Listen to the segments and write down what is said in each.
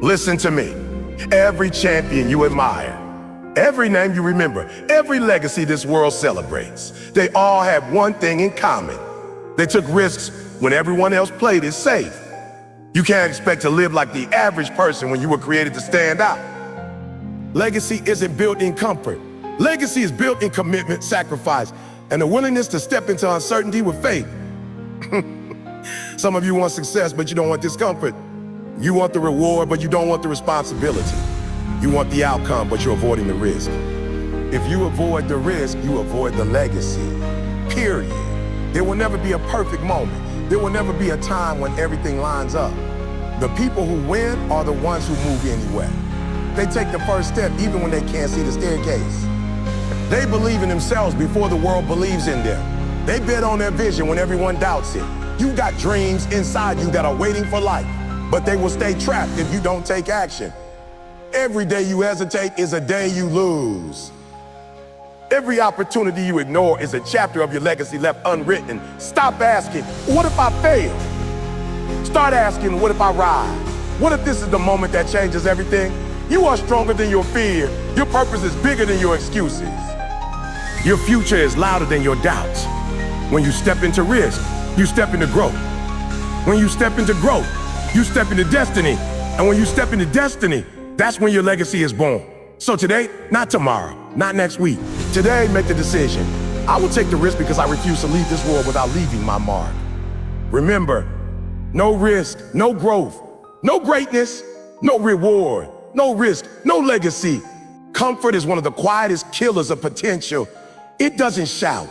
Listen to me. Every champion you admire, every name you remember, every legacy this world celebrates, they all have one thing in common. They took risks when everyone else played it safe. You can't expect to live like the average person when you were created to stand out. Legacy isn't built in comfort. Legacy is built in commitment, sacrifice, and the willingness to step into uncertainty with faith. Some of you want success, but you don't want discomfort. You want the reward, but you don't want the responsibility. You want the outcome, but you're avoiding the risk. If you avoid the risk, you avoid the legacy, period. There will never be a perfect moment. There will never be a time when everything lines up. The people who win are the ones who move anyway. They take the first step even when they can't see the staircase. They believe in themselves before the world believes in them. They bet on their vision when everyone doubts it. You got dreams inside you that are waiting for life, but they will stay trapped if you don't take action. Every day you hesitate is a day you lose. Every opportunity you ignore is a chapter of your legacy left unwritten. Stop asking, what if I fail? Start asking, what if I rise? What if this is the moment that changes everything? You are stronger than your fear. Your purpose is bigger than your excuses. Your future is louder than your doubts. When you step into risk, you step into growth. When you step into growth, you step into destiny. And when you step into destiny, that's when your legacy is born. So today, not tomorrow, not next week. Today, make the decision. I will take the risk because I refuse to leave this world without leaving my mark. Remember, no risk, no growth, no greatness, no reward, no risk, no legacy. Comfort is one of the quietest killers of potential. It doesn't shout.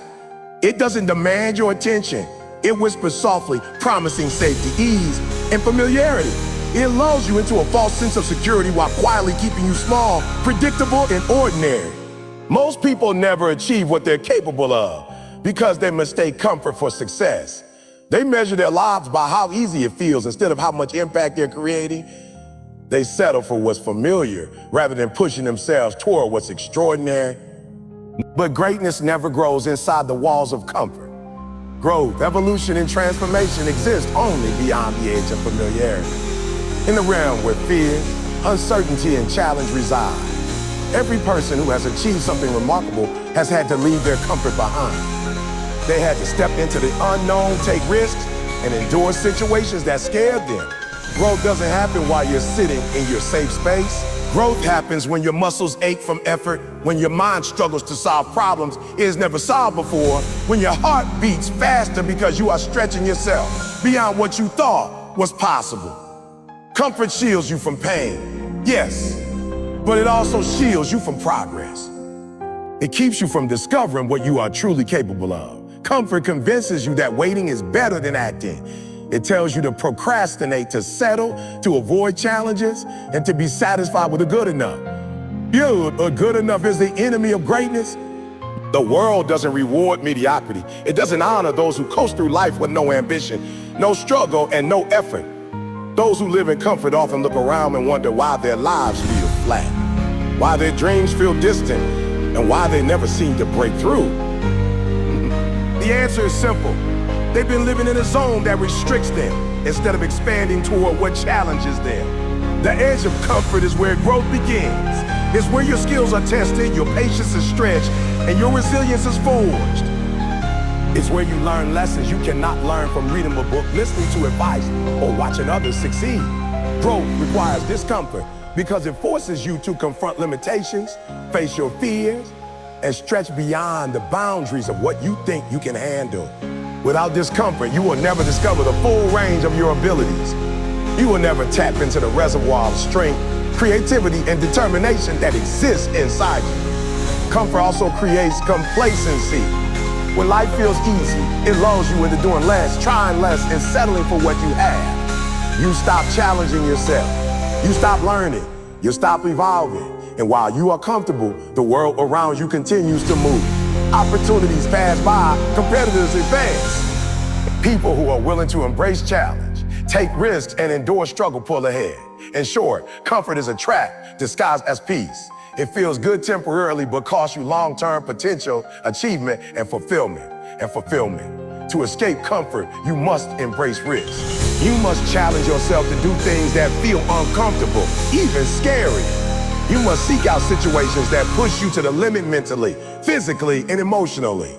It doesn't demand your attention. It whispers softly, promising safety, ease, and familiarity. It lulls you into a false sense of security while quietly keeping you small, predictable, and ordinary. Most people never achieve what they're capable of because they mistake comfort for success. They measure their lives by how easy it feels instead of how much impact they're creating. They settle for what's familiar rather than pushing themselves toward what's extraordinary. But greatness never grows inside the walls of comfort. Growth, evolution, and transformation exist only beyond the edge of familiarity. In the realm where fear, uncertainty, and challenge reside, every person who has achieved something remarkable has had to leave their comfort behind. They had to step into the unknown, take risks, and endure situations that scared them. Growth doesn't happen while you're sitting in your safe space. Growth happens when your muscles ache from effort, when your mind struggles to solve problems it has never solved before, when your heart beats faster because you are stretching yourself beyond what you thought was possible. Comfort shields you from pain, yes, but it also shields you from progress. It keeps you from discovering what you are truly capable of. Comfort convinces you that waiting is better than acting. It tells you to procrastinate, to settle, to avoid challenges, and to be satisfied with a good enough. A good enough is the enemy of greatness. The world doesn't reward mediocrity. It doesn't honor those who coast through life with no ambition, no struggle, and no effort. Those who live in comfort often look around and wonder why their lives feel flat, why their dreams feel distant, and why they never seem to break through. The answer is simple. They've been living in a zone that restricts them instead of expanding toward what challenges them. The edge of comfort is where growth begins. It's where your skills are tested, your patience is stretched, and your resilience is forged. It's where you learn lessons you cannot learn from reading a book, listening to advice, or watching others succeed. Growth requires discomfort because it forces you to confront limitations, face your fears, and stretch beyond the boundaries of what you think you can handle. Without discomfort, you will never discover the full range of your abilities. You will never tap into the reservoir of strength, creativity, and determination that exists inside you. Comfort also creates complacency. When life feels easy, it lulls you into doing less, trying less, and settling for what you have. You stop challenging yourself. You stop learning. You stop evolving. And while you are comfortable, the world around you continues to move. Opportunities pass by, competitors advance. People who are willing to embrace challenge, take risks, and endure struggle pull ahead. In short, comfort is a trap disguised as peace. It feels good temporarily, but costs you long-term potential, achievement, and fulfillment. To escape comfort, you must embrace risk. You must challenge yourself to do things that feel uncomfortable, even scary. You must seek out situations that push you to the limit mentally, physically, and emotionally.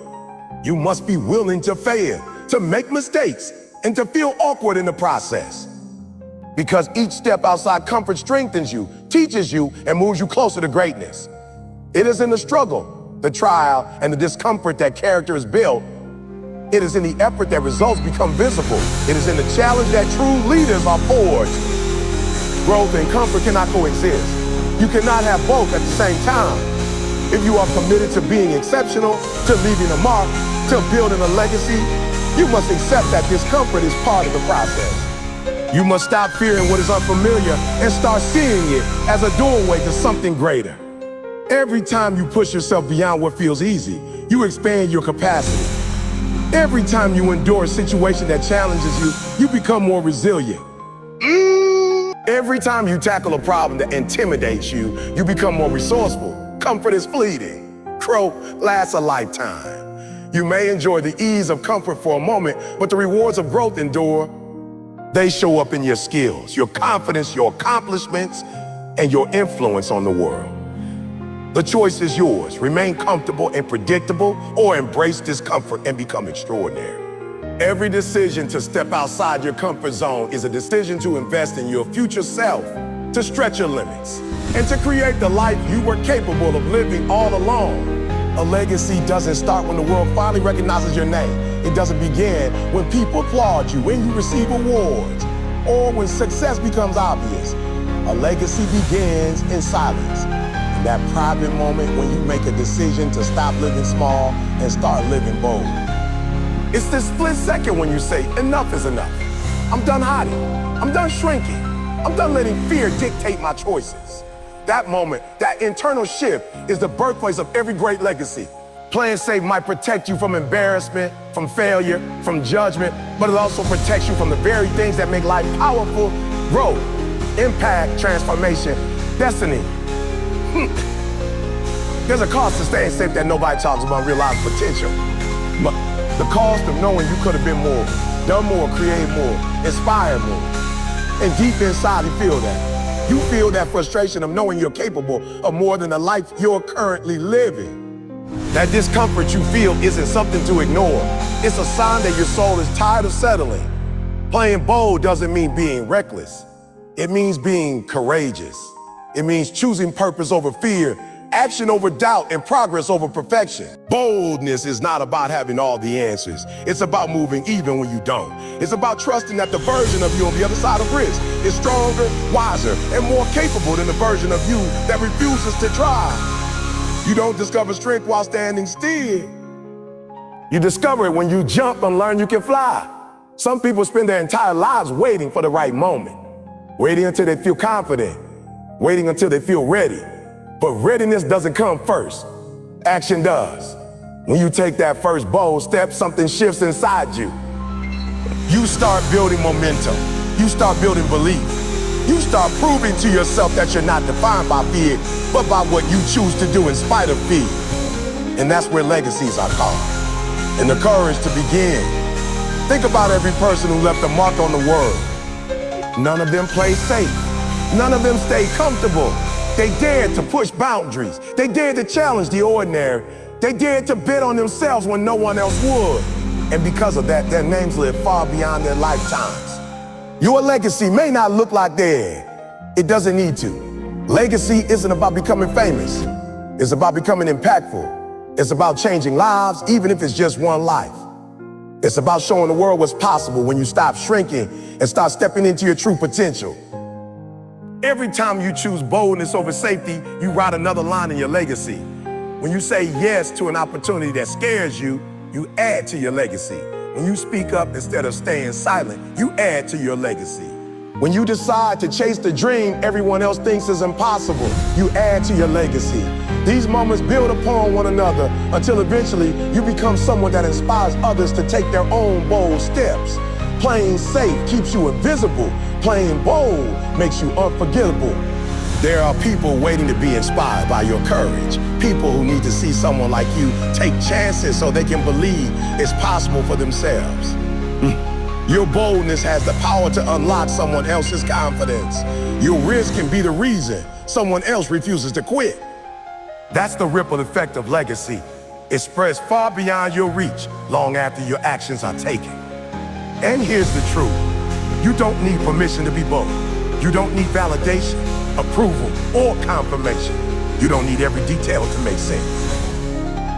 You must be willing to fail, to make mistakes, and to feel awkward in the process. Because each step outside comfort strengthens you, teaches you, and moves you closer to greatness. It is in the struggle, the trial, and the discomfort that character is built. It is in the effort that results become visible. It is in the challenge that true leaders are forged. Growth and comfort cannot coexist. You cannot have both at the same time. If you are committed to being exceptional, to leaving a mark, to building a legacy, you must accept that discomfort is part of the process. You must stop fearing what is unfamiliar and start seeing it as a doorway to something greater. Every time you push yourself beyond what feels easy, you expand your capacity. Every time you endure a situation that challenges you, you become more resilient. Every time you tackle a problem that intimidates you, you become more resourceful. Comfort is fleeting. Growth lasts a lifetime. You may enjoy the ease of comfort for a moment, but the rewards of growth endure. They show up in your skills, your confidence, your accomplishments, and your influence on the world. The choice is yours. Remain comfortable and predictable, or embrace discomfort and become extraordinary. Every decision to step outside your comfort zone is a decision to invest in your future self, to stretch your limits, and to create the life you were capable of living all along. A legacy doesn't start when the world finally recognizes your name. It doesn't begin when people applaud you, when you receive awards, or when success becomes obvious. A legacy begins in silence. In that private moment when you make a decision to stop living small and start living bold. It's this split second when you say, enough is enough. I'm done hiding. I'm done shrinking. I'm done letting fear dictate my choices. That moment, that internal shift, is the birthplace of every great legacy. Playing safe might protect you from embarrassment, from failure, from judgment, but it also protects you from the very things that make life powerful: growth, impact, transformation, destiny. There's a cost to staying safe that nobody talks about: realized potential. But the cost of knowing you could have been more, done more, created more, inspired more. And deep inside, you feel that. You feel that frustration of knowing you're capable of more than the life you're currently living. That discomfort you feel isn't something to ignore. It's a sign that your soul is tired of settling. Playing bold doesn't mean being reckless. It means being courageous. It means choosing purpose over fear, action over doubt, and progress over perfection. Boldness is not about having all the answers. It's about moving even when you don't. It's about trusting that the version of you on the other side of risk is stronger, wiser, and more capable than the version of you that refuses to try. You don't discover strength while standing still. You discover it when you jump and learn you can fly. Some people spend their entire lives waiting for the right moment, waiting until they feel confident, waiting until they feel ready. But readiness doesn't come first. Action does. When you take that first bold step, something shifts inside you. You start building momentum. You start building belief. You start proving to yourself that you're not defined by fear, but by what you choose to do in spite of fear. And that's where legacies are carved. And the courage to begin. Think about every person who left a mark on the world. None of them played safe. None of them stayed comfortable. They dared to push boundaries. They dared to challenge the ordinary. They dared to bet on themselves when no one else would. And because of that, their names live far beyond their lifetimes. Your legacy may not look like theirs. It doesn't need to. Legacy isn't about becoming famous. It's about becoming impactful. It's about changing lives, even if it's just one life. It's about showing the world what's possible when you stop shrinking and start stepping into your true potential. Every time you choose boldness over safety, you write another line in your legacy. When you say yes to an opportunity that scares you, you add to your legacy. When you speak up instead of staying silent, you add to your legacy. When you decide to chase the dream everyone else thinks is impossible, you add to your legacy. These moments build upon one another until eventually you become someone that inspires others to take their own bold steps. Playing safe keeps you invisible. Playing bold makes you unforgettable. There are people waiting to be inspired by your courage. People who need to see someone like you take chances so they can believe it's possible for themselves. Your boldness has the power to unlock someone else's confidence. Your risk can be the reason someone else refuses to quit. That's the ripple effect of legacy. It spreads far beyond your reach, long after your actions are taken. And here's the truth. You don't need permission to be bold. You don't need validation, approval, or confirmation. You don't need every detail to make sense.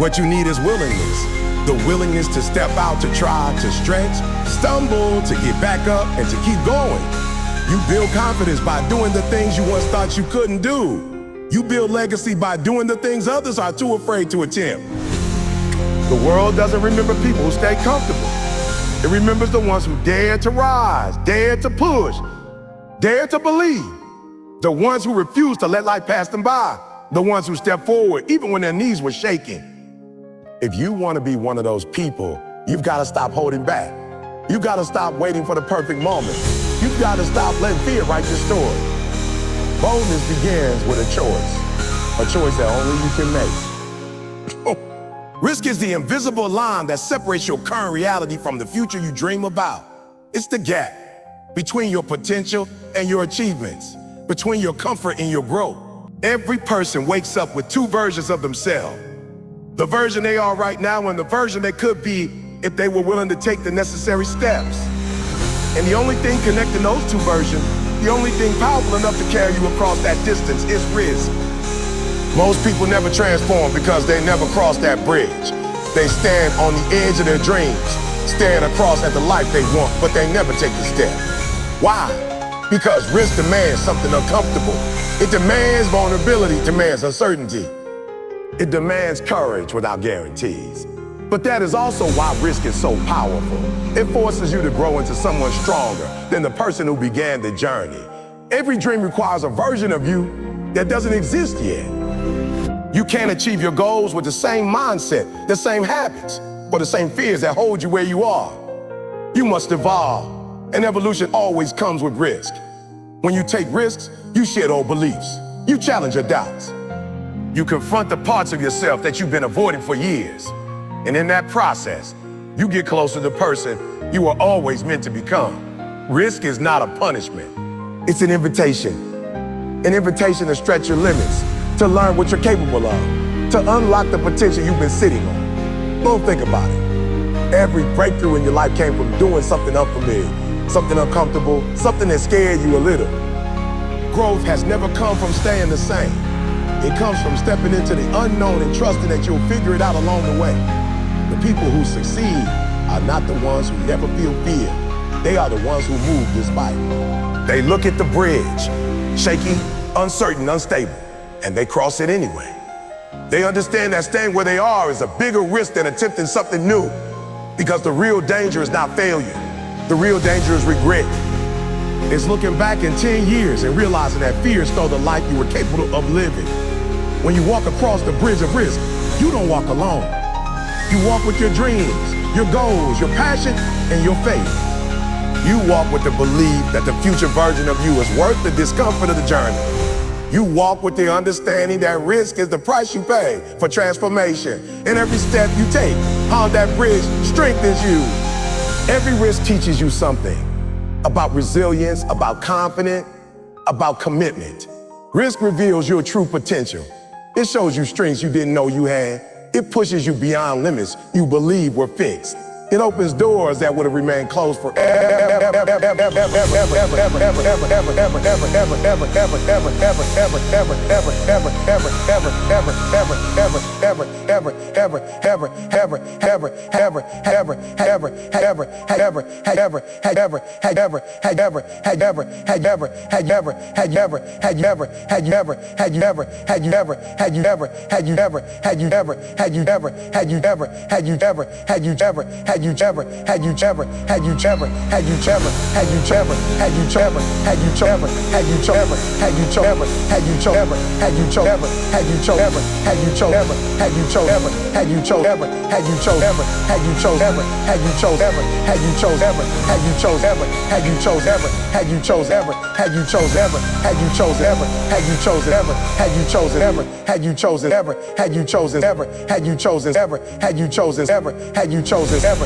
What you need is willingness. The willingness to step out, to try, to stretch, stumble, to get back up, and to keep going. You build confidence by doing the things you once thought you couldn't do. You build legacy by doing the things others are too afraid to attempt. The world doesn't remember people who stay comfortable. It remembers the ones who dare to rise, dare to push, dare to believe. The ones who refuse to let life pass them by. The ones who step forward even when their knees were shaking. If you want to be one of those people, you've got to stop holding back. You've got to stop waiting for the perfect moment. You've got to stop letting fear write your story. Boldness begins with a choice that only you can make. Risk is the invisible line that separates your current reality from the future you dream about. It's the gap between your potential and your achievements, between your comfort and your growth. Every person wakes up with two versions of themselves. The version they are right now and the version they could be if they were willing to take the necessary steps. And the only thing connecting those two versions, the only thing powerful enough to carry you across that distance is risk. Most people never transform because they never cross that bridge. They stand on the edge of their dreams, staring across at the life they want, but they never take the step. Why? Because risk demands something uncomfortable. It demands vulnerability, demands uncertainty. It demands courage without guarantees. But that is also why risk is so powerful. It forces you to grow into someone stronger than the person who began the journey. Every dream requires a version of you that doesn't exist yet. You can't achieve your goals with the same mindset, the same habits, or the same fears that hold you where you are. You must evolve, and evolution always comes with risk. When you take risks, you shed old beliefs. You challenge your doubts. You confront the parts of yourself that you've been avoiding for years. And in that process, you get closer to the person you were always meant to become. Risk is not a punishment. It's an invitation to stretch your limits, to learn what you're capable of, to unlock the potential you've been sitting on. Don't think about it. Every breakthrough in your life came from doing something unfamiliar, something uncomfortable, something that scared you a little. Growth has never come from staying the same. It comes from stepping into the unknown and trusting that you'll figure it out along the way. The people who succeed are not the ones who never feel fear. They are the ones who move despite. They look at the bridge, shaky, uncertain, unstable, and they cross it anyway. They understand that staying where they are is a bigger risk than attempting something new, because the real danger is not failure. The real danger is regret. It's looking back in 10 years and realizing that fear stole the life you were capable of living. When you walk across the bridge of risk, you don't walk alone. You walk with your dreams, your goals, your passion, and your faith. You walk with the belief that the future version of you is worth the discomfort of the journey. You walk with the understanding that risk is the price you pay for transformation. And every step you take on that bridge strengthens you. Every risk teaches you something about resilience, about confidence, about commitment. Risk reveals your true potential. It shows you strengths you didn't know you had. It pushes you beyond limits you believe were fixed. It opens doors that would have remained closed forever. Had you ever chosen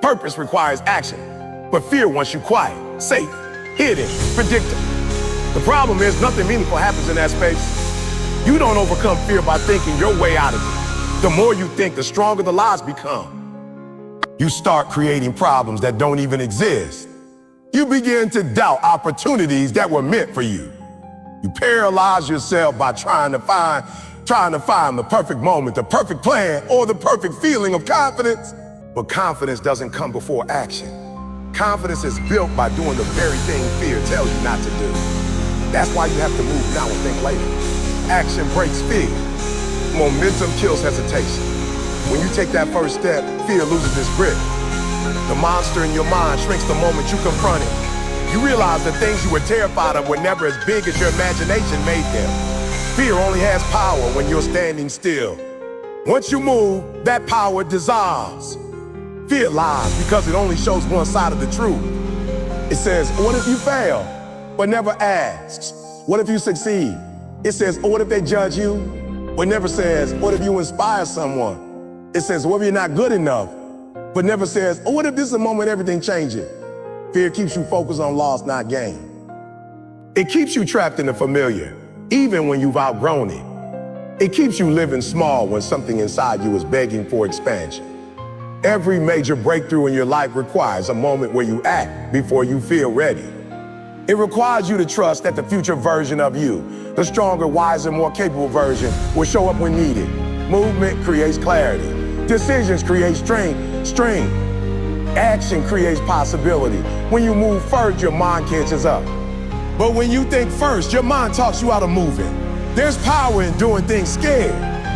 Purpose requires action, but fear wants you quiet, safe, hidden, predictable. The problem is nothing meaningful happens in that space. You don't overcome fear by thinking your way out of it. The more you think, the stronger the lies become. You start creating problems that don't even exist. You begin to doubt opportunities that were meant for you. You paralyze yourself by trying to find the perfect moment, the perfect plan, or the perfect feeling of confidence. But confidence doesn't come before action. Confidence is built by doing the very thing fear tells you not to do. That's why you have to move now and think later. Action breaks fear. Momentum kills hesitation. When you take that first step, fear loses its grip. The monster in your mind shrinks the moment you confront it. You realize the things you were terrified of were never as big as your imagination made them. Fear only has power when you're standing still. Once you move, that power dissolves. Fear lies because it only shows one side of the truth. It says, what if you fail? But never asks, what if you succeed? It says, what if they judge you? But never says, what if you inspire someone? It says, what if you're not good enough? But never says, what if this is the moment everything changes? Fear keeps you focused on loss, not gain. It keeps you trapped in the familiar, even when you've outgrown it. It keeps you living small when something inside you is begging for expansion. Every major breakthrough in your life requires a moment where you act before you feel ready. It requires you to trust that the future version of you, the stronger, wiser, more capable version, will show up when needed. Movement creates clarity. Decisions create strength. Action creates possibility. When you move first, your mind catches up. But when you think first, your mind talks you out of moving. There's power in doing things scared.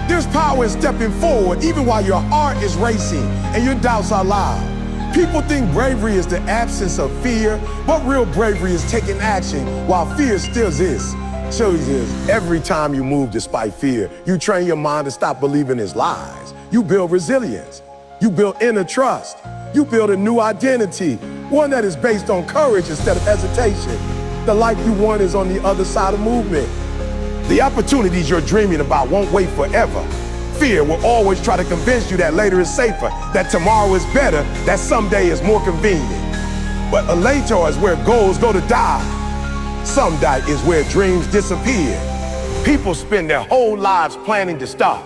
There's power in stepping forward even while your heart is racing and your doubts are loud. People think bravery is the absence of fear, but real bravery is taking action while fear still exists. So every time you move despite fear, you train your mind to stop believing its lies. You build resilience. You build inner trust. You build a new identity, one that is based on courage instead of hesitation. The life you want is on the other side of movement. The opportunities you're dreaming about won't wait forever. Fear will always try to convince you that later is safer, that tomorrow is better, that someday is more convenient. But a later is where goals go to die. Someday is where dreams disappear. People spend their whole lives planning to stop,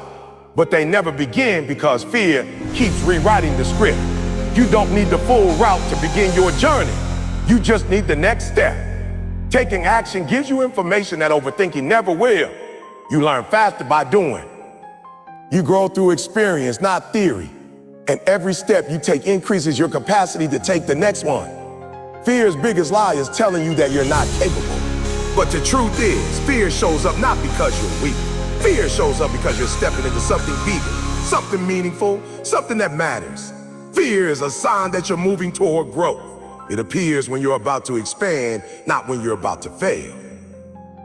but they never begin because fear keeps rewriting the script. You don't need the full route to begin your journey. You just need the next step. Taking action gives you information that overthinking never will. You learn faster by doing. You grow through experience, not theory. And every step you take increases your capacity to take the next one. Fear's biggest lie is telling you that you're not capable. But the truth is, fear shows up not because you're weak. Fear shows up because you're stepping into something bigger, something meaningful, something that matters. Fear is a sign that you're moving toward growth. It appears when you're about to expand, not when you're about to fail.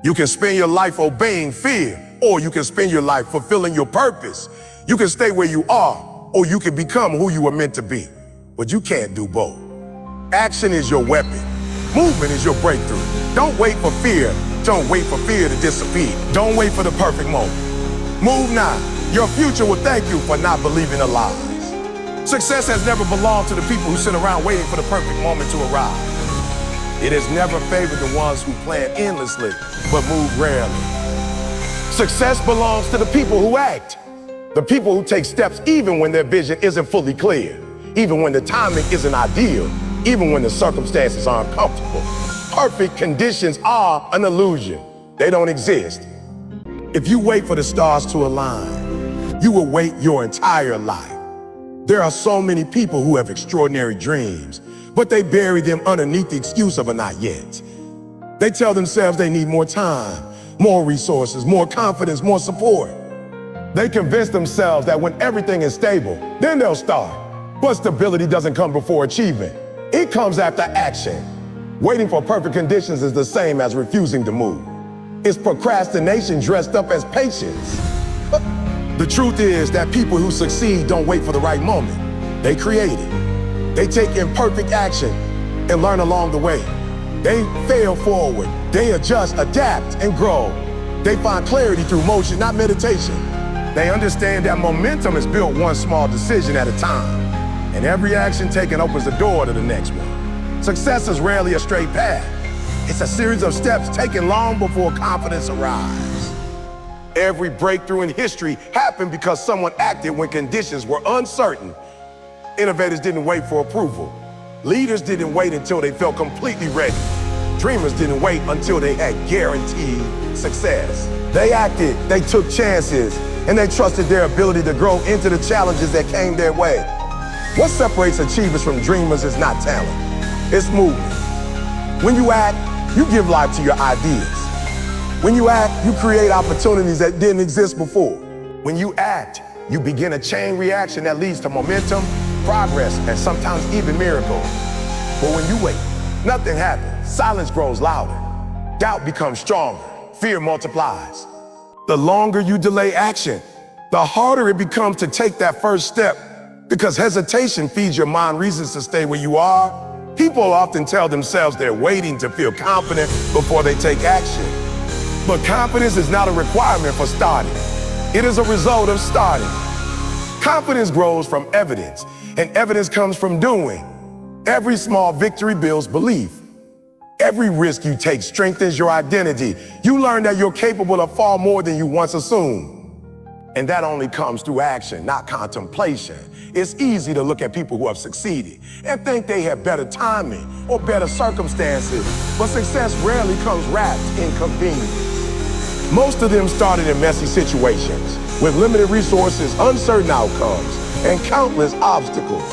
You can spend your life obeying fear, or you can spend your life fulfilling your purpose. You can stay where you are, or you can become who you were meant to be. But you can't do both. Action is your weapon. Movement is your breakthrough. Don't wait for fear. Don't wait for fear to disappear. Don't wait for the perfect moment. Move now. Your future will thank you for not believing the lies. Success has never belonged to the people who sit around waiting for the perfect moment to arrive. It has never favored the ones who plan endlessly, but move rarely. Success belongs to the people who act. The people who take steps even when their vision isn't fully clear, even when the timing isn't ideal, even when the circumstances are uncomfortable. Perfect conditions are an illusion. They don't exist. If you wait for the stars to align, you will wait your entire life. There are so many people who have extraordinary dreams, but they bury them underneath the excuse of a not yet. They tell themselves they need more time, more resources, more confidence, more support. They convince themselves that when everything is stable, then they'll start. But stability doesn't come before achievement. It comes after action. Waiting for perfect conditions is the same as refusing to move. It's procrastination dressed up as patience. The truth is that people who succeed don't wait for the right moment. They create it. They take imperfect action and learn along the way. They fail forward. They adjust, adapt, and grow. They find clarity through motion, not meditation. They understand that momentum is built one small decision at a time. And every action taken opens the door to the next one. Success is rarely a straight path. It's a series of steps taken long before confidence arrives. Every breakthrough in history happened because someone acted when conditions were uncertain. Innovators didn't wait for approval. Leaders didn't wait until they felt completely ready. Dreamers didn't wait until they had guaranteed success. They acted, they took chances, and they trusted their ability to grow into the challenges that came their way. What separates achievers from dreamers is not talent, it's movement. When you act, you give life to your ideas. When you act, you create opportunities that didn't exist before. When you act, you begin a chain reaction that leads to momentum, progress, and sometimes even miracles. But when you wait, nothing happens. Silence grows louder. Doubt becomes stronger. Fear multiplies. The longer you delay action, the harder it becomes to take that first step, because hesitation feeds your mind reasons to stay where you are. People often tell themselves they're waiting to feel confident before they take action. But confidence is not a requirement for starting. It is a result of starting. Confidence grows from evidence, and evidence comes from doing. Every small victory builds belief. Every risk you take strengthens your identity. You learn that you're capable of far more than you once assumed. And that only comes through action, not contemplation. It's easy to look at people who have succeeded and think they have better timing or better circumstances, but success rarely comes wrapped in convenience. Most of them started in messy situations with limited resources, uncertain outcomes, and countless obstacles.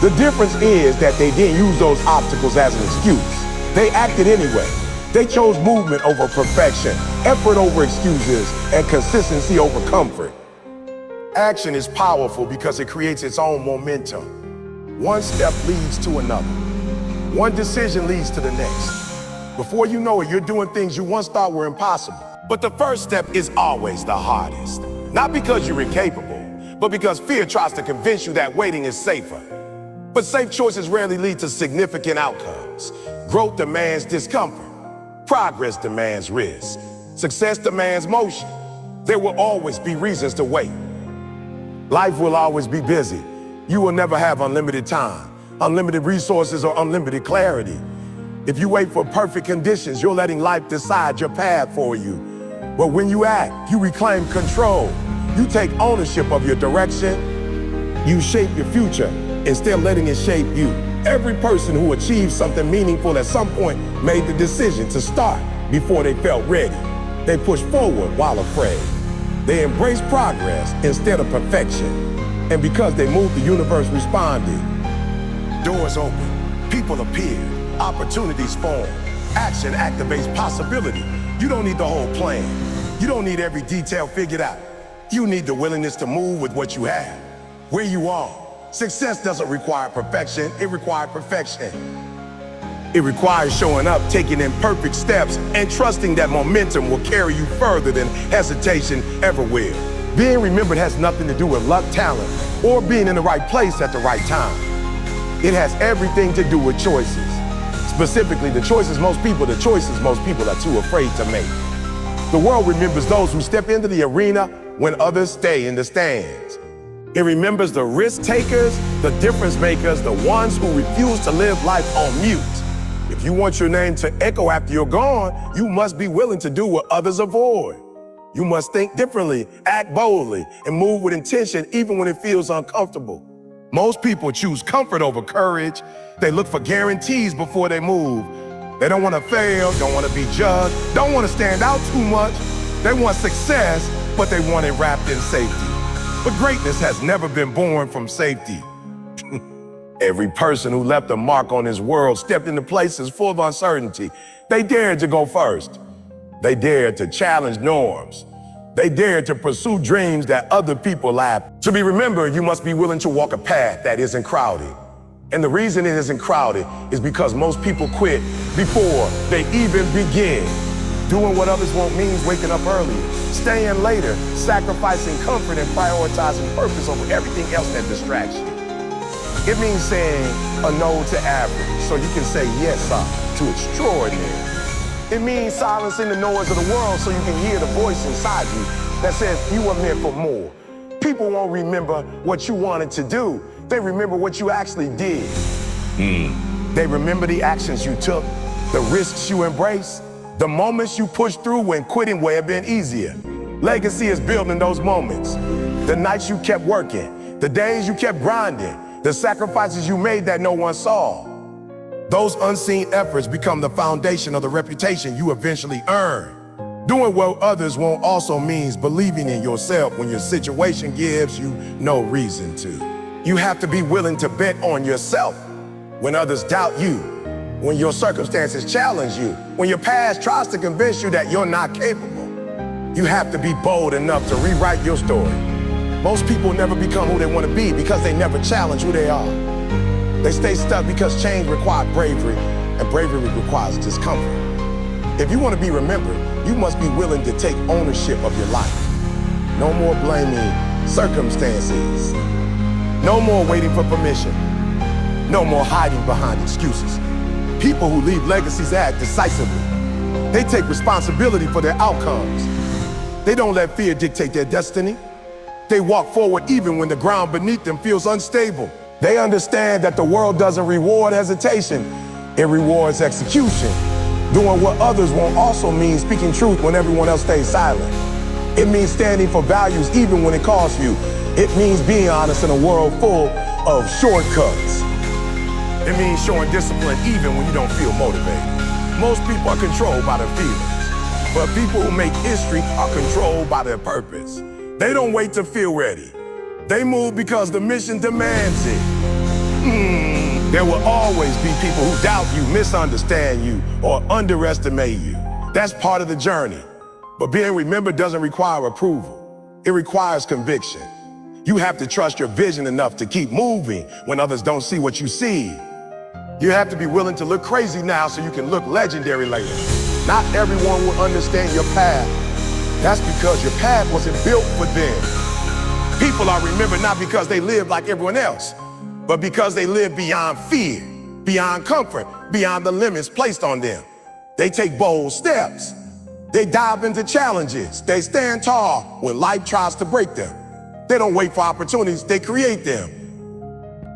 The difference is that they didn't use those obstacles as an excuse. They acted anyway. They chose movement over perfection, effort over excuses, and consistency over comfort. Action is powerful because it creates its own momentum. One step leads to another. One decision leads to the next. Before you know it, you're doing things you once thought were impossible. But the first step is always the hardest. Not because you're incapable, but because fear tries to convince you that waiting is safer. But safe choices rarely lead to significant outcomes. Growth demands discomfort. Progress demands risk. Success demands motion. There will always be reasons to wait. Life will always be busy. You will never have unlimited time, unlimited resources, or unlimited clarity. If you wait for perfect conditions, you're letting life decide your path for you. But when you act, you reclaim control. You take ownership of your direction. You shape your future instead of letting it shape you. Every person who achieved something meaningful at some point made the decision to start before they felt ready. They pushed forward while afraid. They embraced progress instead of perfection. And because they moved, the universe responded. Doors open, people appeared, opportunities form. Action activates possibility. You don't need the whole plan. You don't need every detail figured out. You need the willingness to move with what you have, where you are. Success doesn't require perfection, it requires perfection. It requires showing up, taking imperfect steps, and trusting that momentum will carry you further than hesitation ever will. Being remembered has nothing to do with luck, talent, or being in the right place at the right time. It has everything to do with choices. Specifically, the choices most people are too afraid to make. The world remembers those who step into the arena when others stay in the stands. It remembers the risk takers, the difference makers, the ones who refuse to live life on mute. If you want your name to echo after you're gone, you must be willing to do what others avoid. You must think differently, act boldly, and move with intention even when it feels uncomfortable. Most people choose comfort over courage. They look for guarantees before they move. They don't want to fail, don't want to be judged, don't want to stand out too much. They want success, but they want it wrapped in safety. But greatness has never been born from safety. Every person who left a mark on this world stepped into places full of uncertainty. They dared to go first. They dared to challenge norms. They dared to pursue dreams that other people laughed. To be remembered, you must be willing to walk a path that isn't crowded. And the reason it isn't crowded is because most people quit before they even begin. Doing what others want means waking up earlier, staying later, sacrificing comfort and prioritizing purpose over everything else that distracts you. It means saying a no to average so you can say yes to extraordinary. It means silencing the noise of the world so you can hear the voice inside you that says you are meant for more. People won't remember what you wanted to do. They remember what you actually did. They remember the actions you took, the risks you embraced, the moments you pushed through when quitting would have been easier. Legacy is built in those moments. The nights you kept working, the days you kept grinding, the sacrifices you made that no one saw. Those unseen efforts become the foundation of the reputation you eventually earn. Doing what others won't also means believing in yourself when your situation gives you no reason to. You have to be willing to bet on yourself when others doubt you, when your circumstances challenge you, when your past tries to convince you that you're not capable. You have to be bold enough to rewrite your story. Most people never become who they want to be because they never challenge who they are. They stay stuck because change requires bravery, and bravery requires discomfort. If you want to be remembered, you must be willing to take ownership of your life. No more blaming circumstances. No more waiting for permission. No more hiding behind excuses. People who leave legacies act decisively. They take responsibility for their outcomes. They don't let fear dictate their destiny. They walk forward even when the ground beneath them feels unstable. They understand that the world doesn't reward hesitation, it rewards execution. Doing what others won't also mean speaking truth when everyone else stays silent. It means standing for values even when it costs you. It means being honest in a world full of shortcuts. It means showing discipline even when you don't feel motivated. Most people are controlled by their feelings, but people who make history are controlled by their purpose. They don't wait to feel ready. They move because the mission demands it. There will always be people who doubt you, misunderstand you, or underestimate you. That's part of the journey. But being remembered doesn't require approval. It requires conviction. You have to trust your vision enough to keep moving when others don't see what you see. You have to be willing to look crazy now so you can look legendary later. Not everyone will understand your path. That's because your path wasn't built for them. People are remembered not because they live like everyone else, but because they live beyond fear, beyond comfort, beyond the limits placed on them. They take bold steps. They dive into challenges. They stand tall when life tries to break them. They don't wait for opportunities, they create them.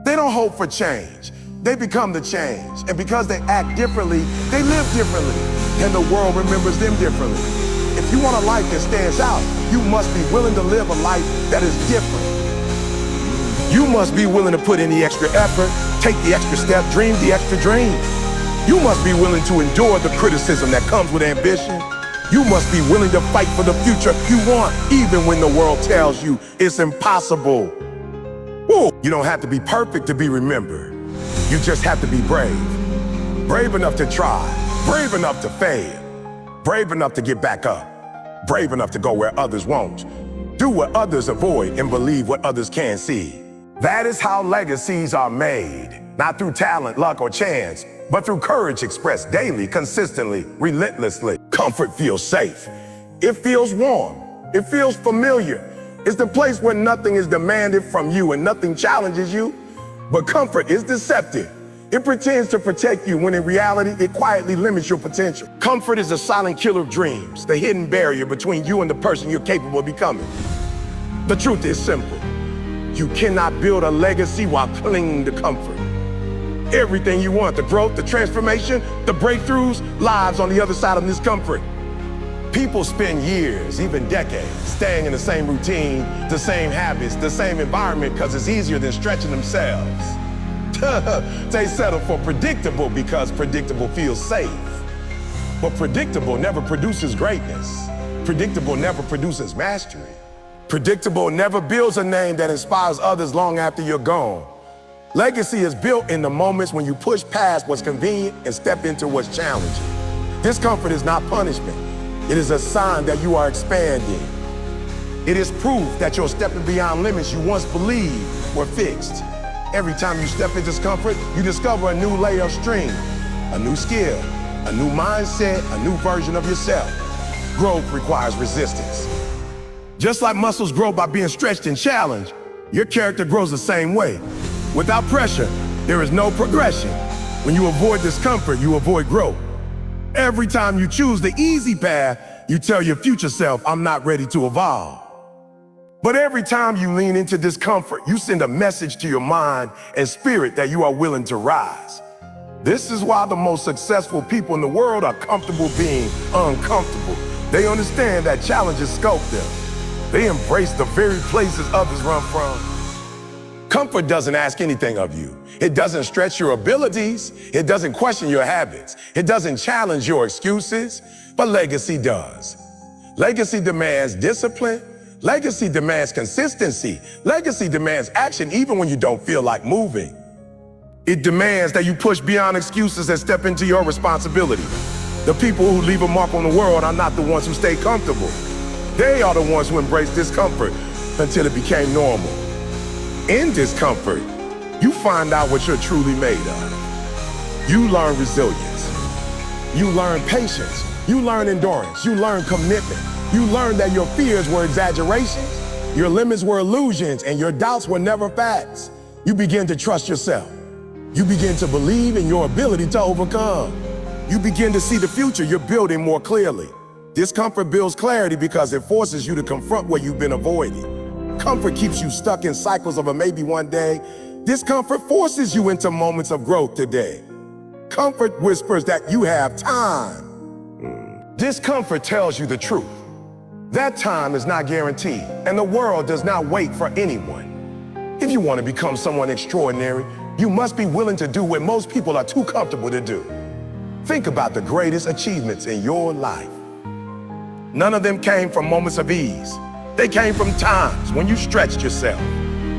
They don't hope for change. They become the change. And because they act differently, they live differently. And the world remembers them differently. If you want a life that stands out, you must be willing to live a life that is different. You must be willing to put in the extra effort, take the extra step, dream the extra dream. You must be willing to endure the criticism that comes with ambition. You must be willing to fight for the future you want, even when the world tells you it's impossible. Woo. You don't have to be perfect to be remembered. You just have to be brave. Brave enough to try, brave enough to fail, brave enough to get back up, brave enough to go where others won't. Do what others avoid and believe what others can't see. That is how legacies are made, not through talent, luck, or chance, but through courage expressed daily, consistently, relentlessly. Comfort feels safe. It feels warm. It feels familiar. It's the place where nothing is demanded from you and nothing challenges you. But comfort is deceptive. It pretends to protect you when in reality, it quietly limits your potential. Comfort is a silent killer of dreams, the hidden barrier between you and the person you're capable of becoming. The truth is simple. You cannot build a legacy while clinging to comfort. Everything you want, the growth, the transformation, the breakthroughs, lies on the other side of discomfort. People spend years, even decades, staying in the same routine, the same habits, the same environment because it's easier than stretching themselves. They settle for predictable because predictable feels safe. But predictable never produces greatness. Predictable never produces mastery. Predictable never builds a name that inspires others long after you're gone. Legacy is built in the moments when you push past what's convenient and step into what's challenging. Discomfort is not punishment. It is a sign that you are expanding. It is proof that you're stepping beyond limits you once believed were fixed. Every time you step into discomfort, you discover a new layer of strength, a new skill, a new mindset, a new version of yourself. Growth requires resistance. Just like muscles grow by being stretched and challenged, your character grows the same way. Without pressure, there is no progression. When you avoid discomfort, you avoid growth. Every time you choose the easy path, you tell your future self, I'm not ready to evolve. But every time you lean into discomfort, you send a message to your mind and spirit that you are willing to rise. This is why the most successful people in the world are comfortable being uncomfortable. They understand that challenges sculpt them. They embrace the very places others run from. Comfort doesn't ask anything of you. It doesn't stretch your abilities. It doesn't question your habits. It doesn't challenge your excuses. But legacy does. Legacy demands discipline. Legacy demands consistency. Legacy demands action even when you don't feel like moving. It demands that you push beyond excuses and step into your responsibility. The people who leave a mark on the world are not the ones who stay comfortable. They are the ones who embrace discomfort until it became normal. In discomfort, you find out what you're truly made of. You learn resilience. You learn patience. You learn endurance. You learn commitment. You learn that your fears were exaggerations, your limits were illusions, and your doubts were never facts. You begin to trust yourself. You begin to believe in your ability to overcome. You begin to see the future you're building more clearly. Discomfort builds clarity because it forces you to confront what you've been avoiding. Comfort keeps you stuck in cycles of a maybe one day. Discomfort forces you into moments of growth today. Comfort whispers that you have time. Discomfort tells you the truth. That time is not guaranteed, and the world does not wait for anyone. If you want to become someone extraordinary, you must be willing to do what most people are too comfortable to do. Think about the greatest achievements in your life. None of them came from moments of ease. They came from times when you stretched yourself,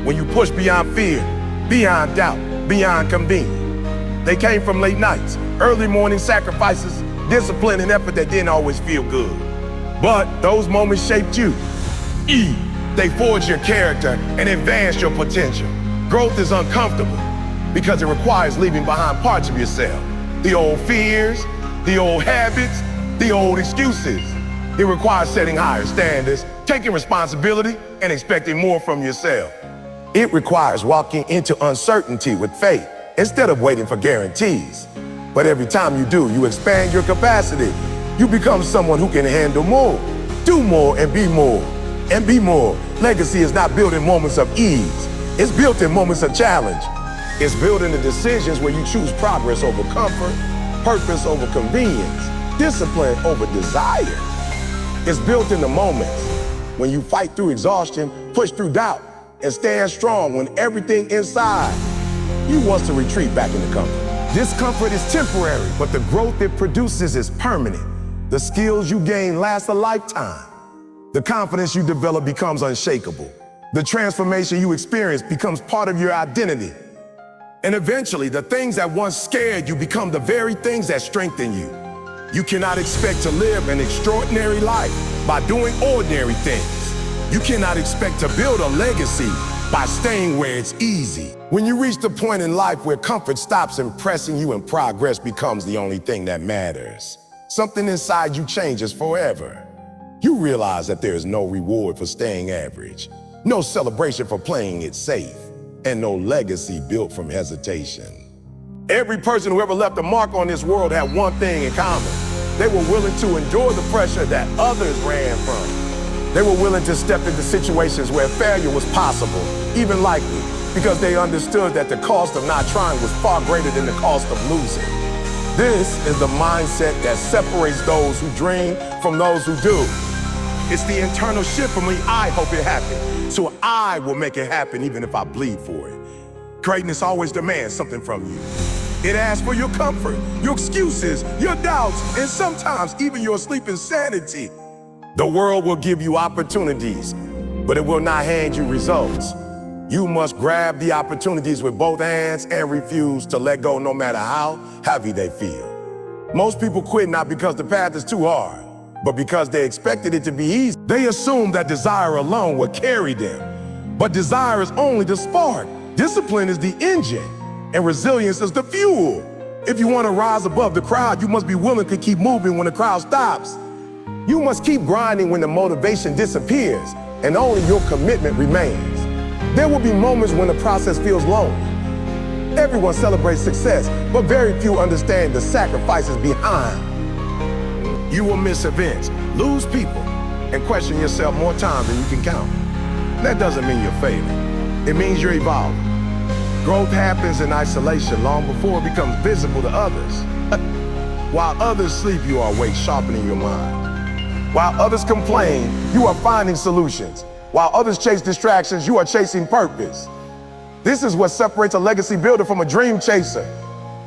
when you pushed beyond fear, beyond doubt, beyond convenience. They came from late nights, early morning sacrifices, discipline and effort that didn't always feel good. But those moments shaped you. They forged your character and advanced your potential. Growth is uncomfortable because it requires leaving behind parts of yourself. The old fears, the old habits, the old excuses. It requires setting higher standards, taking responsibility, and expecting more from yourself. It requires walking into uncertainty with faith instead of waiting for guarantees. But every time you do, you expand your capacity. You become someone who can handle more, do more, and be more. And be more. Legacy is not built in moments of ease. It's built in moments of challenge. It's built in the decisions where you choose progress over comfort, purpose over convenience, discipline over desire. It's built in the moments when you fight through exhaustion, push through doubt, and stand strong when everything inside you wants to retreat back into comfort. Discomfort is temporary, but the growth it produces is permanent. The skills you gain last a lifetime. The confidence you develop becomes unshakable. The transformation you experience becomes part of your identity. And eventually, the things that once scared you become the very things that strengthen you. You cannot expect to live an extraordinary life by doing ordinary things. You cannot expect to build a legacy by staying where it's easy. When you reach the point in life where comfort stops impressing you and progress becomes the only thing that matters, something inside you changes forever. You realize that there is no reward for staying average, no celebration for playing it safe, and no legacy built from hesitation. Every person who ever left a mark on this world had one thing in common. They were willing to endure the pressure that others ran from. They were willing to step into situations where failure was possible, even likely, because they understood that the cost of not trying was far greater than the cost of losing. This is the mindset that separates those who dream from those who do. It's the internal shift for me. I hope it happens, so I will make it happen even if I bleed for it. Greatness always demands something from you. It asks for your comfort, your excuses, your doubts, and sometimes even your sleeping sanity. The world will give you opportunities, but it will not hand you results. You must grab the opportunities with both hands and refuse to let go no matter how heavy they feel. Most people quit not because the path is too hard, but because they expected it to be easy. They assume that desire alone will carry them, but desire is only the spark. Discipline is the engine, and resilience is the fuel. If you want to rise above the crowd, you must be willing to keep moving when the crowd stops. You must keep grinding when the motivation disappears, and only your commitment remains. There will be moments when the process feels lonely. Everyone celebrates success, but very few understand the sacrifices behind. You will miss events, lose people, and question yourself more times than you can count. That doesn't mean you're failing. It means you're evolving. Growth happens in isolation long before it becomes visible to others. While others sleep, you are awake, sharpening your mind. While others complain, you are finding solutions. While others chase distractions, you are chasing purpose. This is what separates a legacy builder from a dream chaser.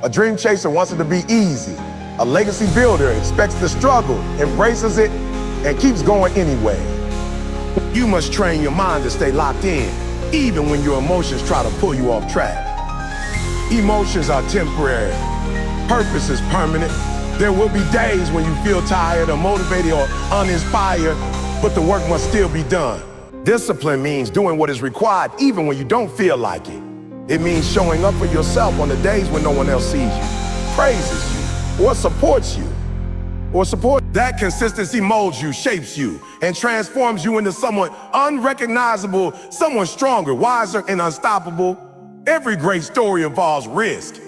A dream chaser wants it to be easy. A legacy builder expects the struggle, embraces it, and keeps going anyway. You must train your mind to stay locked in, even when your emotions try to pull you off track. Emotions are temporary. Purpose is permanent. There will be days when you feel tired, unmotivated, or uninspired, but the work must still be done. Discipline means doing what is required even when you don't feel like it. It means showing up for yourself on the days when no one else sees you, praises you, or supports you. That consistency molds you, shapes you, and transforms you into someone unrecognizable, someone stronger, wiser, and unstoppable. Every great story involves risk.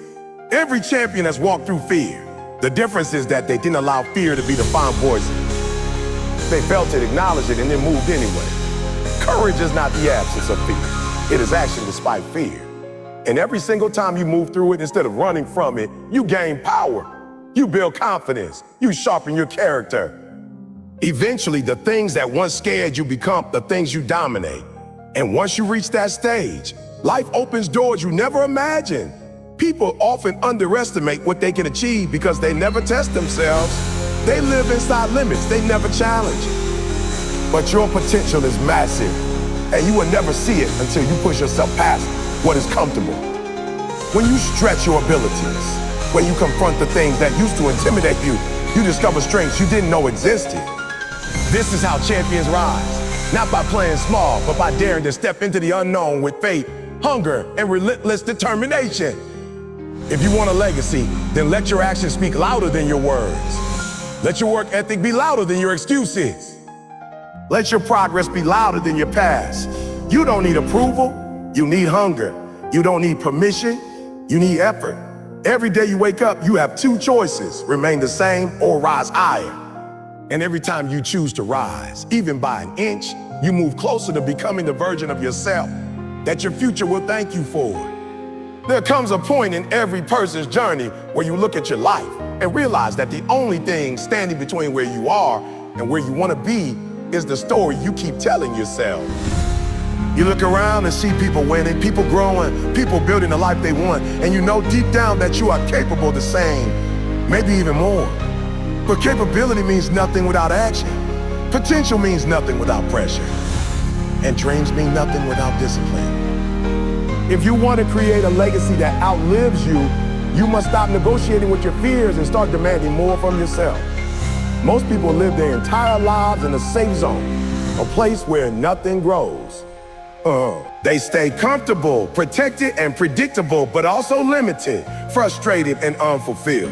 Every champion has walked through fear. The difference is that they didn't allow fear to be the final voice. They felt it, acknowledged it, and then moved anyway. Courage is not the absence of fear. It is action despite fear. And every single time you move through it, instead of running from it, you gain power. You build confidence. You sharpen your character. Eventually, the things that once scared you become the things you dominate. And once you reach that stage, life opens doors you never imagined. People often underestimate what they can achieve because they never test themselves. They live inside limits they never challenge. But your potential is massive, and you will never see it until you push yourself past what is comfortable. When you stretch your abilities, when you confront the things that used to intimidate you, you discover strengths you didn't know existed. This is how champions rise, not by playing small, but by daring to step into the unknown with faith, hunger, and relentless determination. If you want a legacy, then let your actions speak louder than your words. Let your work ethic be louder than your excuses. Let your progress be louder than your past. You don't need approval, you need hunger. You don't need permission, you need effort. Every day you wake up, you have two choices: remain the same or rise higher. And every time you choose to rise, even by an inch, you move closer to becoming the version of yourself that your future will thank you for. There comes a point in every person's journey where you look at your life and realize that the only thing standing between where you are and where you want to be is the story you keep telling yourself. You look around and see people winning, people growing, people building the life they want, and you know deep down that you are capable of the same, maybe even more. But capability means nothing without action. Potential means nothing without pressure. And dreams mean nothing without discipline. If you want to create a legacy that outlives you, you must stop negotiating with your fears and start demanding more from yourself. Most people live their entire lives in a safe zone, a place where nothing grows. They stay comfortable, protected, and predictable, but also limited, frustrated, and unfulfilled.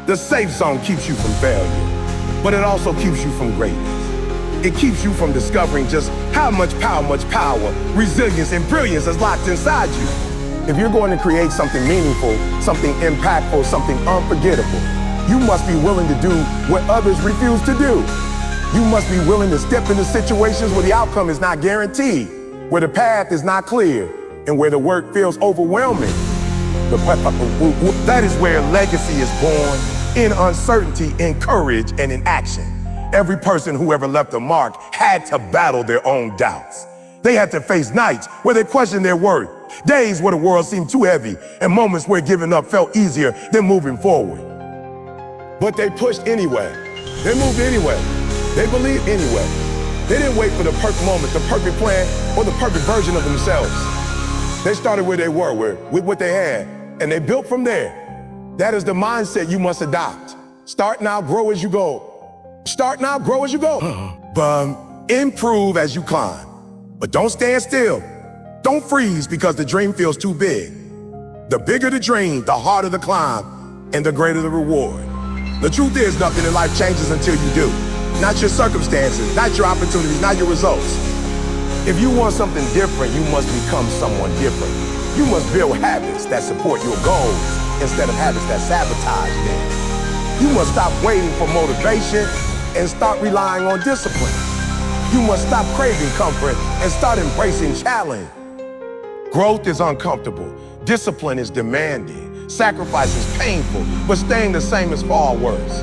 The safe zone keeps you from failure, but it also keeps you from greatness. It keeps you from discovering just how much power, resilience, and brilliance is locked inside you. If you're going to create something meaningful, something impactful, something unforgettable, you must be willing to do what others refuse to do. You must be willing to step into situations where the outcome is not guaranteed, where the path is not clear, and where the work feels overwhelming. That is where legacy is born, in uncertainty, in courage, and in action. Every person who ever left a mark had to battle their own doubts. They had to face nights where they questioned their worth, days where the world seemed too heavy, and moments where giving up felt easier than moving forward. But they pushed anyway. They moved anyway. They believed anyway. They didn't wait for the perfect moment, the perfect plan, or the perfect version of themselves. They started where they were, with what they had, and they built from there. That is the mindset you must adopt. Start now, grow as you go. Start now, grow as you go. Improve as you climb. But don't stand still. Don't freeze because the dream feels too big. The bigger the dream, the harder the climb, and the greater the reward. The truth is, nothing in life changes until you do. Not your circumstances, not your opportunities, not your results. If you want something different, you must become someone different. You must build habits that support your goals instead of habits that sabotage them. You must stop waiting for motivation and start relying on discipline. You must stop craving comfort and start embracing challenge. Growth is uncomfortable. Discipline is demanding. Sacrifice is painful, but staying the same is far worse.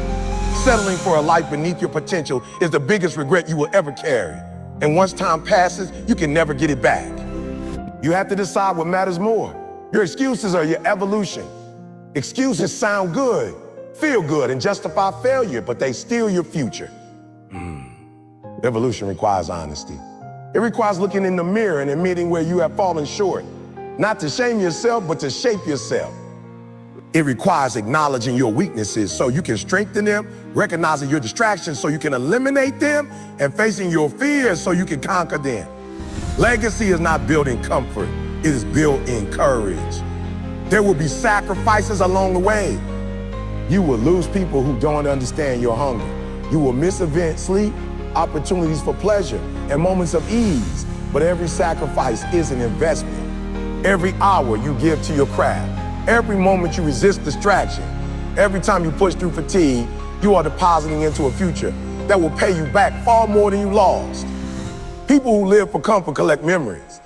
Settling for a life beneath your potential is the biggest regret you will ever carry. And once time passes, you can never get it back. You have to decide what matters more. Your excuses are your evolution. Excuses sound good, feel good, and justify failure, but they steal your future. Evolution requires honesty. It requires looking in the mirror and admitting where you have fallen short. Not to shame yourself, but to shape yourself. It requires acknowledging your weaknesses so you can strengthen them, recognizing your distractions so you can eliminate them, and facing your fears so you can conquer them. Legacy is not built in comfort, it is built in courage. There will be sacrifices along the way. You will lose people who don't understand your hunger. You will miss events, sleep, opportunities for pleasure, and moments of ease. But every sacrifice is an investment. Every hour you give to your craft, every moment you resist distraction, every time you push through fatigue, you are depositing into a future that will pay you back far more than you lost. People who live for comfort collect memories.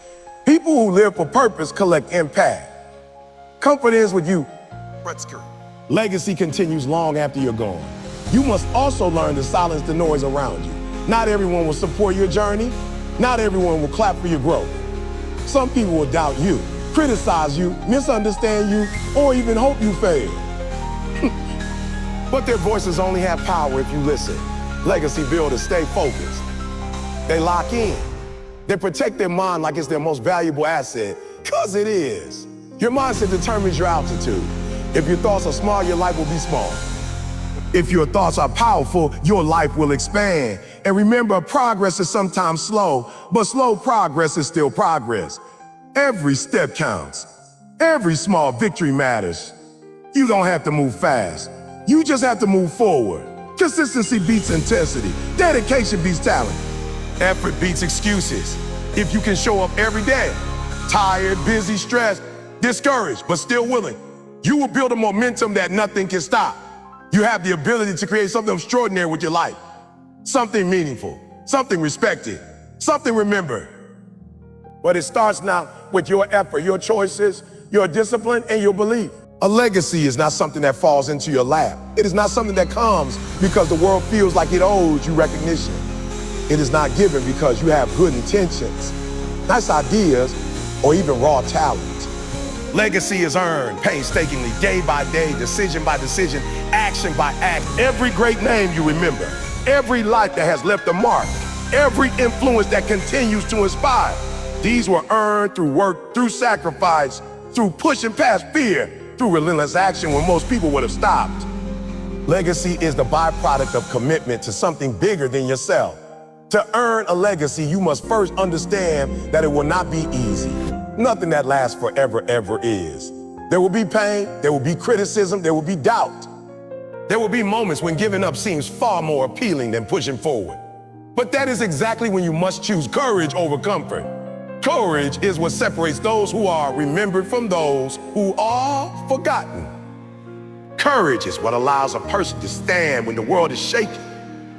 People who live for purpose collect impact. Comfort ends with you. Legacy continues long after you're gone. You must also learn to silence the noise around you. Not everyone will support your journey. Not everyone will clap for your growth. Some people will doubt you, criticize you, misunderstand you, or even hope you fail. But their voices only have power if you listen. Legacy builders stay focused. They lock in. They protect their mind like it's their most valuable asset, because it is. Your mindset determines your altitude. If your thoughts are small, your life will be small. If your thoughts are powerful, your life will expand. And remember, progress is sometimes slow, but slow progress is still progress. Every step counts. Every small victory matters. You don't have to move fast. You just have to move forward. Consistency beats intensity. Dedication beats talent. Effort beats excuses. If you can show up every day, tired, busy, stressed, discouraged, but still willing, you will build a momentum that nothing can stop. You have the ability to create something extraordinary with your life. Something meaningful, something respected, something remembered. But it starts now with your effort, your choices, your discipline, and your belief. A legacy is not something that falls into your lap. It is not something that comes because the world feels like it owes you recognition. It is not given because you have good intentions, nice ideas, or even raw talent. Legacy is earned painstakingly, day by day, decision by decision, action by act. Every great name you remember, every life that has left a mark, every influence that continues to inspire, these were earned through work, through sacrifice, through pushing past fear, through relentless action when most people would have stopped. Legacy is the byproduct of commitment to something bigger than yourself. To earn a legacy, you must first understand that it will not be easy. Nothing that lasts forever ever is. There will be pain, there will be criticism, there will be doubt. There will be moments when giving up seems far more appealing than pushing forward. But that is exactly when you must choose courage over comfort. Courage is what separates those who are remembered from those who are forgotten. Courage is what allows a person to stand when the world is shaking,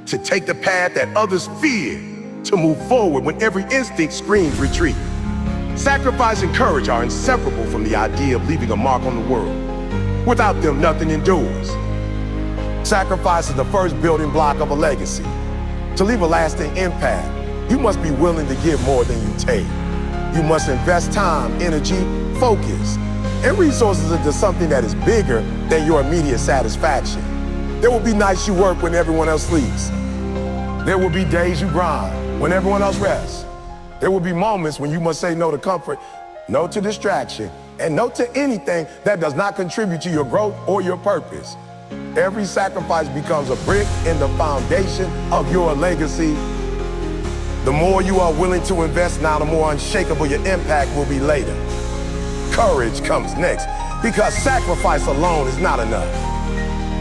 to take the path that others fear, to move forward when every instinct screams retreat. Sacrifice and courage are inseparable from the idea of leaving a mark on the world. Without them, nothing endures. Sacrifice is the first building block of a legacy. To leave a lasting impact, you must be willing to give more than you take. You must invest time, energy, focus, and resources into something that is bigger than your immediate satisfaction. There will be nights you work when everyone else sleeps. There will be days you grind when everyone else rests. There will be moments when you must say no to comfort, no to distraction, and no to anything that does not contribute to your growth or your purpose. Every sacrifice becomes a brick in the foundation of your legacy. The more you are willing to invest now, the more unshakable your impact will be later. Courage comes next, because sacrifice alone is not enough.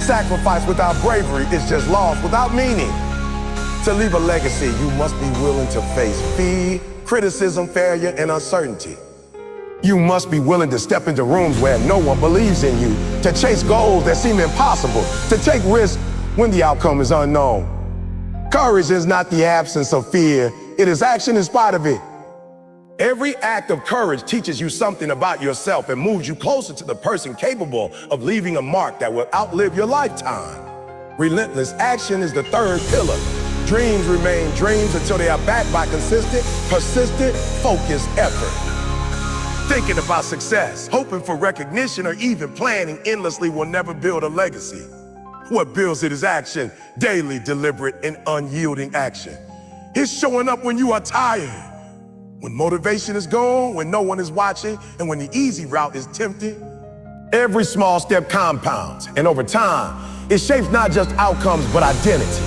Sacrifice without bravery is just loss without meaning. To leave a legacy, you must be willing to face fear, criticism, failure, and uncertainty. You must be willing to step into rooms where no one believes in you, to chase goals that seem impossible, to take risks when the outcome is unknown. Courage is not the absence of fear, it is action in spite of it. Every act of courage teaches you something about yourself and moves you closer to the person capable of leaving a mark that will outlive your lifetime. Relentless action is the third pillar. Dreams remain dreams until they are backed by consistent, persistent, focused effort. Thinking about success, hoping for recognition, or even planning endlessly will never build a legacy. What builds it is action, daily, deliberate, and unyielding action. It's showing up when you are tired, when motivation is gone, when no one is watching, and when the easy route is tempting. Every small step compounds, and over time, it shapes not just outcomes, but identity.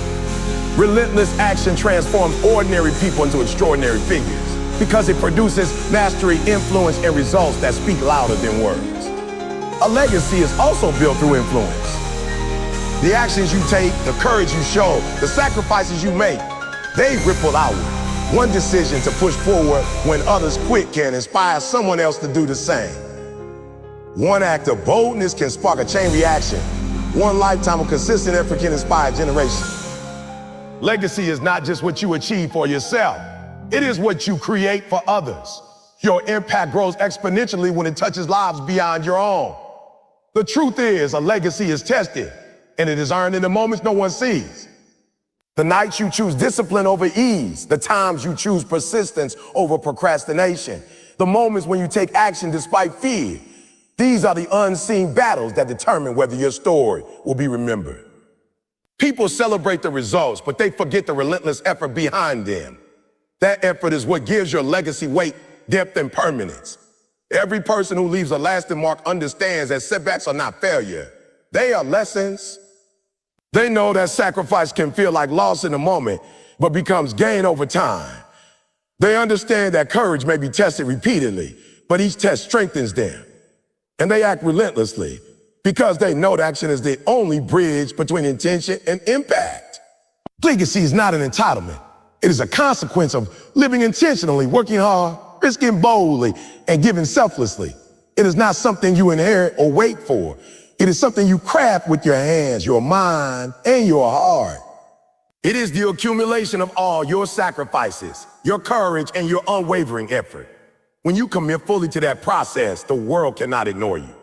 Relentless action transforms ordinary people into extraordinary figures because it produces mastery, influence, and results that speak louder than words. A legacy is also built through influence. The actions you take, the courage you show, the sacrifices you make, they ripple outward. One decision to push forward when others quit can inspire someone else to do the same. One act of boldness can spark a chain reaction. One lifetime of consistent effort can inspire generations. Legacy is not just what you achieve for yourself. It is what you create for others. Your impact grows exponentially when it touches lives beyond your own. The truth is, a legacy is tested, and it is earned in the moments no one sees. The nights you choose discipline over ease, the times you choose persistence over procrastination, the moments when you take action despite fear. These are the unseen battles that determine whether your story will be remembered. People celebrate the results, but they forget the relentless effort behind them. That effort is what gives your legacy weight, depth, and permanence. Every person who leaves a lasting mark understands that setbacks are not failure. They are lessons. They know that sacrifice can feel like loss in the moment, but becomes gain over time. They understand that courage may be tested repeatedly, but each test strengthens them. And they act relentlessly because they know that action is the only bridge between intention and impact. Legacy is not an entitlement. It is a consequence of living intentionally, working hard, risking boldly, and giving selflessly. It is not something you inherit or wait for. It is something you craft with your hands, your mind, and your heart. It is the accumulation of all your sacrifices, your courage, and your unwavering effort. When you commit fully to that process, the world cannot ignore you.